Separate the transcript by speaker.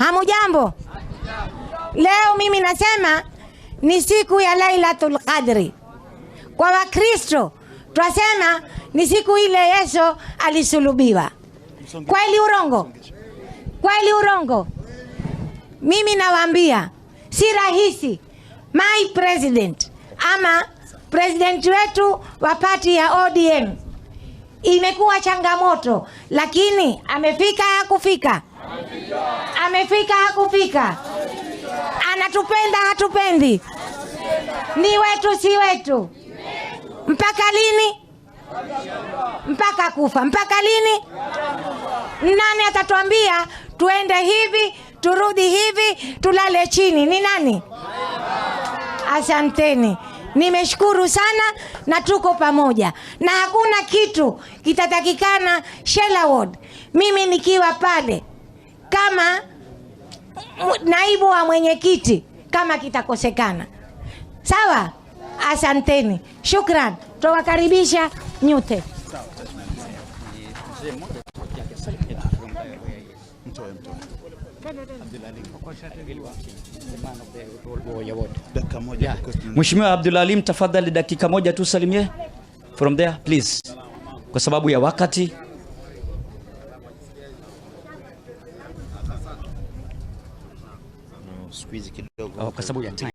Speaker 1: Hamujambo? Leo mimi nasema ni siku ya Lailatul Qadri. Kwa Wakristo twasema ni siku ile Yesu alisulubiwa. Kweli urongo? Kweli urongo? Mimi nawaambia si rahisi. My president ama president wetu wa party ya ODM imekuwa changamoto, lakini amefika hakufika? Amefika hakufika? Anatupenda hatupendi? Ni wetu si wetu? Mpaka lini? Mpaka kufa. Mpaka lini? Nani atatuambia tuende hivi, turudi hivi, tulale chini? Ni nani? Asanteni. Nimeshukuru sana na tuko pamoja. Na hakuna kitu kitatakikana Shela Ward mimi nikiwa pale kama naibu wa mwenyekiti kama kitakosekana. Sawa? Asanteni. Shukran. Tuwakaribisha nyote.
Speaker 2: Mheshimiwa Abdulalim, tafadhali dakika moja tu salimie from there please, kwa sababu ya wakati. Kwa sababu ya time.